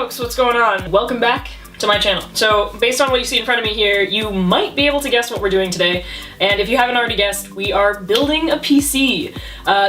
folks, what's going on? Welcome back to my channel. So based on what you see in front of me here, you might be able to guess what we're doing today. And if you haven't already guessed, we are building a PC.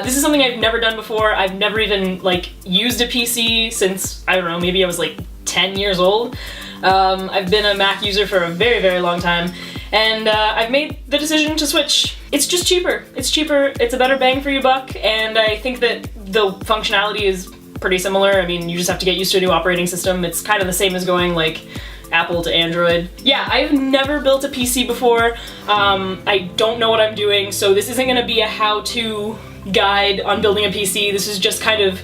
This is something I've never done before. I've never even used a PC since, I don't know, maybe I was like 10 years old. I've been a Mac user for a very, very long time. And I've made the decision to switch. It's just cheaper. It's cheaper, it's a better bang for your buck, and I think that the functionality is pretty similar. I mean, you just have to get used to a new operating system. It's kind of the same as going like Apple to Android. Yeah, I've never built a PC before. I don't know what I'm doing, so this isn't gonna be a how-to guide on building a PC. This is just kind of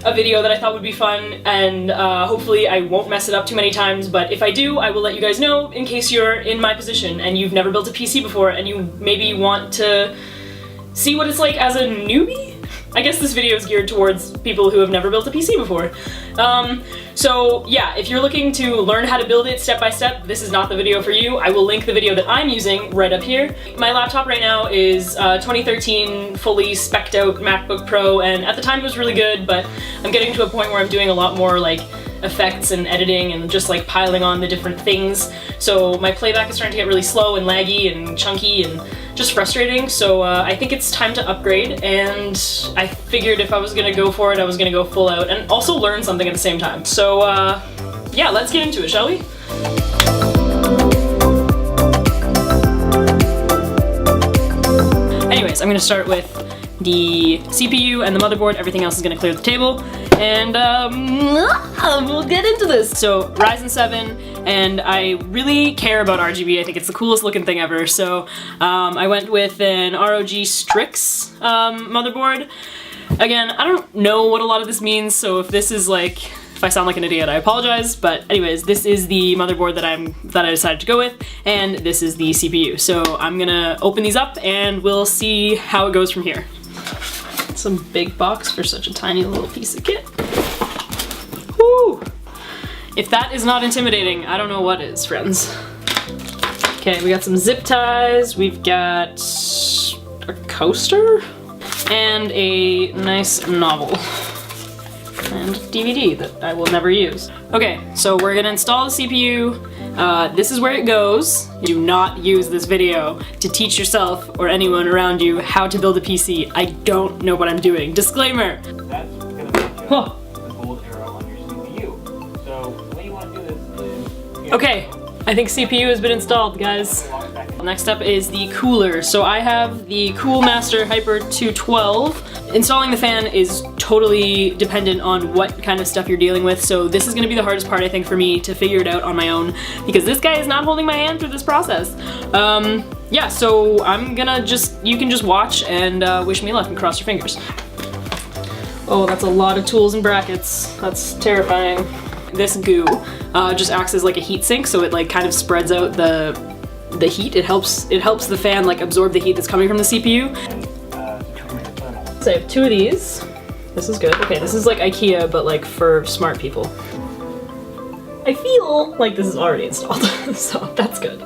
a video that I thought would be fun, and hopefully I won't mess it up too many times, but if I do, I will let you guys know in case you're in my position and you've never built a PC before and you maybe want to see what it's like as a newbie? I guess this video is geared towards people who have never built a PC before. So yeah, if you're looking to learn how to build it step by step, this is not the video for you. I will link the video that I'm using right up here. My laptop right now is 2013 fully spec'd out MacBook Pro, and at the time it was really good, but I'm getting to a point where I'm doing a lot more like effects and editing and just like piling on the different things. So my playback is starting to get really slow and laggy and chunky and just frustrating, so I think it's time to upgrade, and I figured if I was gonna go for it, I was gonna go full out and also learn something at the same time. So yeah, let's get into it, shall we? Anyways, I'm gonna start with the CPU and the motherboard. Everything else is gonna clear the table, and we'll get into this. So Ryzen 7, and I really care about RGB. I think it's the coolest looking thing ever. So I went with an ROG Strix motherboard. Again, I don't know what a lot of this means, so if this is like, if I sound like an idiot, I apologize, but anyways, this is the motherboard that I decided to go with, and this is the CPU. So I'm gonna open these up and we'll see how it goes from here. Some big box for such a tiny little piece of kit. Woo! If that is not intimidating, I don't know what is, friends. Okay, we got some zip ties, we've got a coaster, and a nice novel. And DVD that I will never use. Okay, so we're gonna install the CPU. This is where it goes. Do not use this video to teach yourself or anyone around you how to build a PC. I don't know what I'm doing. Disclaimer! That's gonna put the gold arrow on your CPU. So what you want to do is okay, I think CPU has been installed, guys. Next up is the cooler. So I have the Coolmaster Hyper 212. Installing the fan is totally dependent on what kind of stuff you're dealing with, so this is gonna be the hardest part, I think, for me to figure it out on my own, because this guy is not holding my hand through this process. Yeah, so I'm gonna you can just watch and wish me luck and cross your fingers. Oh, that's a lot of tools and brackets. That's terrifying. This goo just acts as like a heat sink, so it like kind of spreads out the heat. It helps the fan like absorb the heat that's coming from the CPU. So I have two of these. This is good. Okay, this is like IKEA, but like for smart people. I feel like this is already installed, so that's good.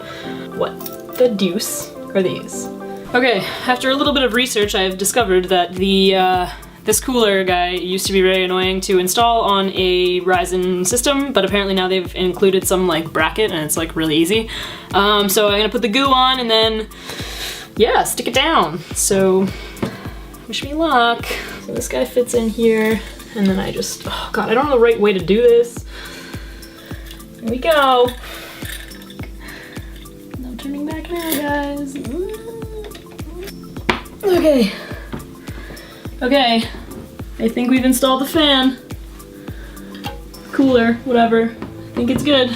What the deuce are these? Okay, after a little bit of research, I've discovered that this cooler guy used to be very annoying to install on a Ryzen system, but apparently now they've included some like bracket and it's like really easy. So I'm gonna put the goo on and then, yeah, stick it down. So, wish me luck. So this guy fits in here, and then I just, oh god, I don't know the right way to do this. Here we go. No turning back now, guys. Okay. Okay, I think we've installed the fan. Cooler, whatever. I think it's good.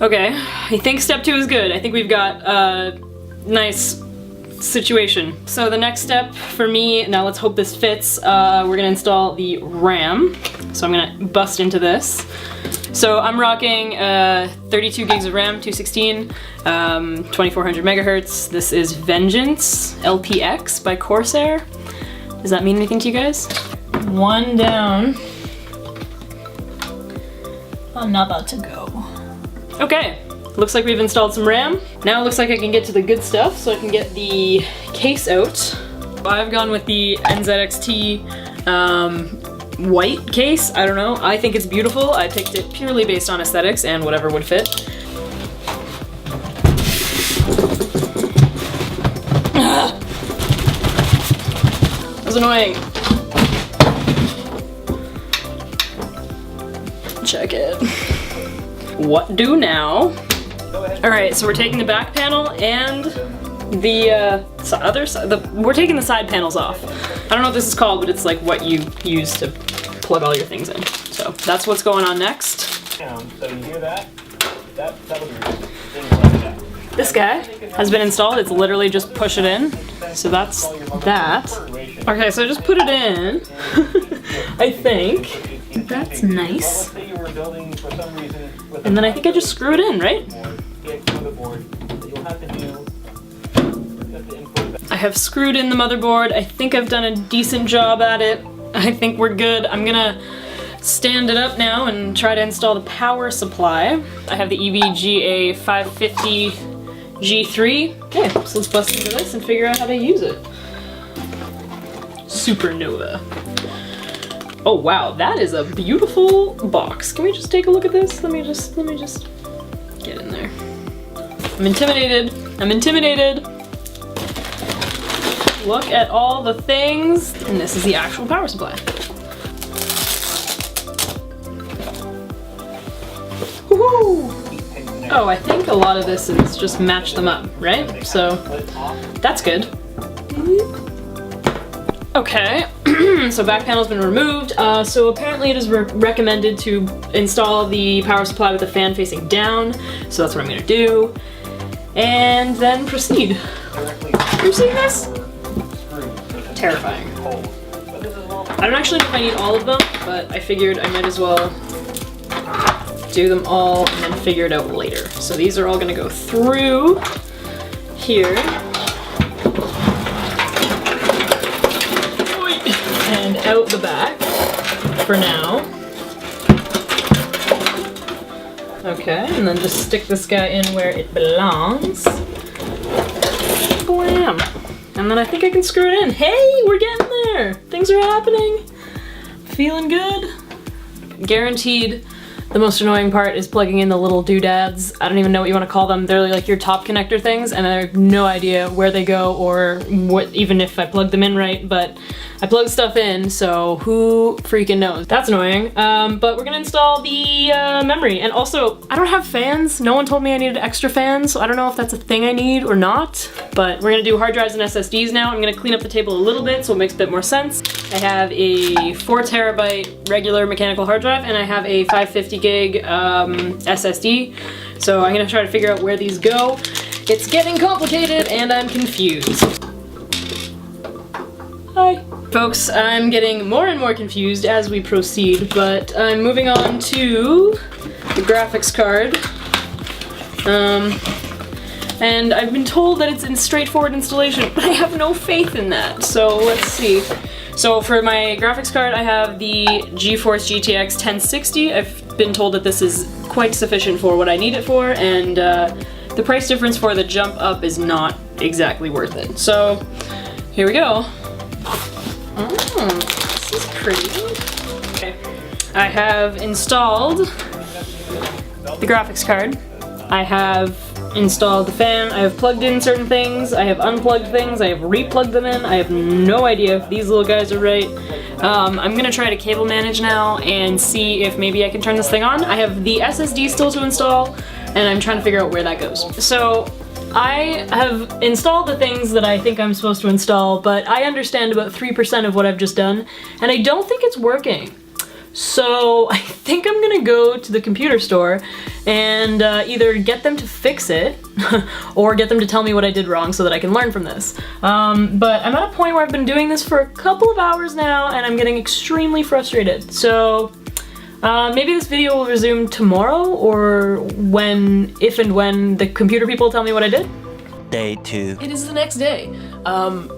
Okay, I think step 2 is good. I think we've got a nice situation. So the next step for me, now let's hope this fits, we're gonna install the RAM. So I'm gonna bust into this. So I'm rocking 32 gigs of RAM, 216, 2400 megahertz. This is Vengeance LPX by Corsair. Does that mean anything to you guys? One down. I'm not about to go. Okay, looks like we've installed some RAM. Now it looks like I can get to the good stuff, so I can get the case out. I've gone with the NZXT white case. I don't know. I think it's beautiful. I picked it purely based on aesthetics and whatever would fit. That was annoying. Check it. What do now? Alright, so we're taking the back panel and the other side. We're taking the side panels off. I don't know what this is called, but it's like what you use to plug all your things in. So that's what's going on next. So you hear that? That would be things like that. This guy has been installed. It's literally just push it in. So that's that. Okay, so I just put it in. I think. That's nice. And then I think I just screw it in, right? I have screwed in the motherboard. I think I've done a decent job at it. I think we're good. I'm gonna stand it up now and try to install the power supply. I have the EVGA 550 G3. Okay, so let's bust into this and figure out how to use it. Supernova. Oh wow, that is a beautiful box. Can we just take a look at this? Let me just get in there. I'm intimidated. I'm intimidated. Look at all the things. And this is the actual power supply. Woohoo! Oh, I think a lot of this is just match them up, right? So that's good. Okay, so back panel's been removed. So apparently it is recommended to install the power supply with the fan facing down. So that's what I'm gonna do. And then proceed. Are you seeing this? Terrifying. I don't actually know if I need all of them, but I figured I might as well do them all and then figure it out later. So these are all gonna go through here. And out the back for now. Okay, and then just stick this guy in where it belongs. Blam! And then I think I can screw it in. Hey, we're getting there! Things are happening. Feeling good. Guaranteed. The most annoying part is plugging in the little doodads. I don't even know what you want to call them. They're like your top connector things, and I have no idea where they go or what, even if I plug them in right, but I plug stuff in, so who freaking knows? That's annoying. But we're gonna install the memory. And also, I don't have fans. No one told me I needed extra fans, so I don't know if that's a thing I need or not. But we're gonna do hard drives and SSDs now. I'm gonna clean up the table a little bit so it makes a bit more sense. I have a 4 terabyte regular mechanical hard drive, and I have a 550 gig SSD. So I'm gonna try to figure out where these go. It's getting complicated and I'm confused. Hi. Folks, I'm getting more and more confused as we proceed, but I'm moving on to the graphics card. And I've been told that it's in straightforward installation, but I have no faith in that, so let's see. So for my graphics card, I have the GeForce GTX 1060. I've been told that this is quite sufficient for what I need it for, and the price difference for the jump up is not exactly worth it. So here we go. Oh, this is pretty. Okay. I have installed the graphics card. I have installed the fan. I have plugged in certain things. I have unplugged things. I have replugged them in. I have no idea if these little guys are right. I'm gonna try to cable manage now and see if maybe I can turn this thing on. I have the SSD still to install, and I'm trying to figure out where that goes. So I have installed the things that I think I'm supposed to install, but I understand about 3% of what I've just done, and I don't think it's working. So I think I'm gonna go to the computer store and either get them to fix it or get them to tell me what I did wrong so that I can learn from this. But I'm at a point where I've been doing this for a couple of hours now and I'm getting extremely frustrated. So maybe this video will resume tomorrow or if and when the computer people tell me what I did. Day 2. It is the next day.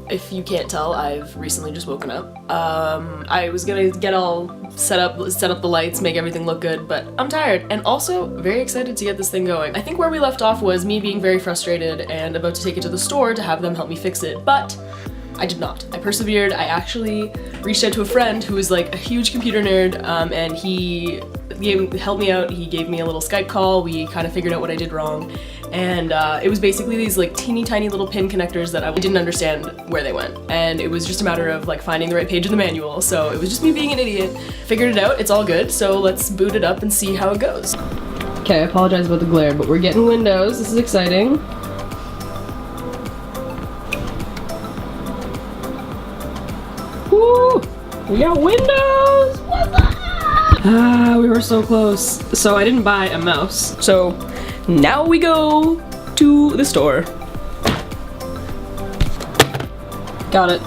If you can't tell, I've recently just woken up. I was gonna get all set up the lights, make everything look good, but I'm tired and also very excited to get this thing going. I think where we left off was me being very frustrated and about to take it to the store to have them help me fix it, but I did not. I persevered. I actually reached out to a friend who was like a huge computer nerd, and he helped me out. He gave me a little Skype call. We kind of figured out what I did wrong, and it was basically these like teeny tiny little pin connectors that I didn't understand where they went, and it was just a matter of like finding the right page in the manual. So it was just me being an idiot. Figured it out. It's all good. So let's boot it up and see how it goes. Okay, I apologize about the glare, but we're getting Windows. This is exciting. Woo! We got Windows! What's up? Ah, we were so close. So I didn't buy a mouse. So now we go to the store. Got it.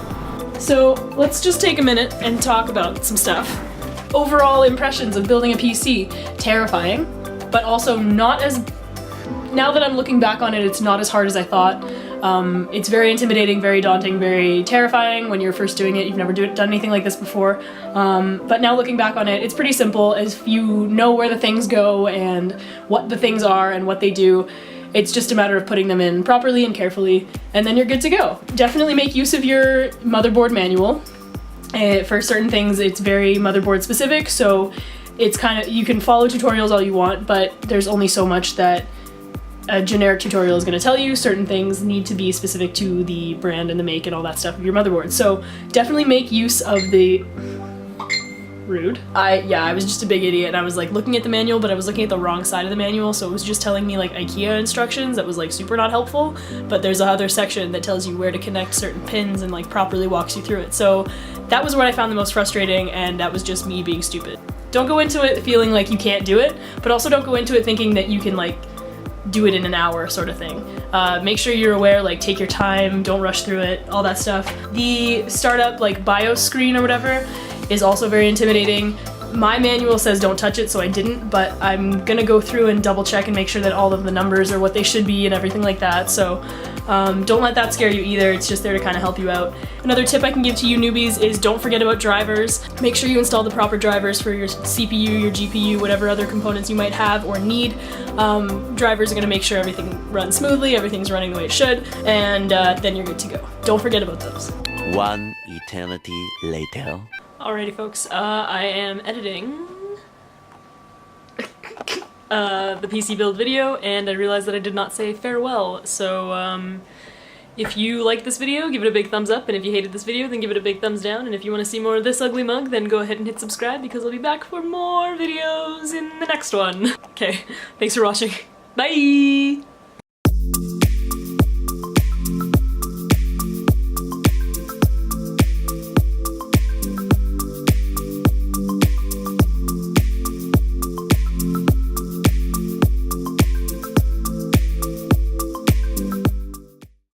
So let's just take a minute and talk about some stuff. Overall impressions of building a PC. Terrifying, but also not as... Now that I'm looking back on it, it's not as hard as I thought. It's very intimidating, very daunting, very terrifying when you're first doing it. You've never done anything like this before. But now looking back on it, it's pretty simple. If you know where the things go and what the things are and what they do, it's just a matter of putting them in properly and carefully, and then you're good to go. Definitely make use of your motherboard manual. For certain things, it's very motherboard specific, so it's kind of, you can follow tutorials all you want, but there's only so much that a generic tutorial is going to tell you. Certain things need to be specific to the brand and the make and all that stuff of your motherboard. So definitely make use of the... Rude. I was just a big idiot, and I was like looking at the manual, but I was looking at the wrong side of the manual, so it was just telling me like IKEA instructions that was like super not helpful, but there's another section that tells you where to connect certain pins and like properly walks you through it. So that was what I found the most frustrating, and that was just me being stupid. Don't go into it feeling like you can't do it, but also don't go into it thinking that you can like do it in an hour sort of thing. Make sure you're aware, like take your time, don't rush through it, all that stuff. The startup like BIOS screen or whatever is also very intimidating. My manual says don't touch it, so I didn't, but I'm gonna go through and double check and make sure that all of the numbers are what they should be and everything like that, so don't let that scare you either. It's just there to kind of help you out. Another tip I can give to you newbies is don't forget about drivers. Make sure you install the proper drivers for your CPU, your GPU, whatever other components you might have or need. Drivers are gonna make sure everything runs smoothly, everything's running the way it should, and then you're good to go. Don't forget about those. One eternity later. Alrighty folks, I am editing the PC build video, and I realized that I did not say farewell, so if you liked this video, give it a big thumbs up, and if you hated this video, then give it a big thumbs down, and if you want to see more of this ugly mug, then go ahead and hit subscribe, because I'll be back for more videos in the next one. Okay, thanks for watching. Bye!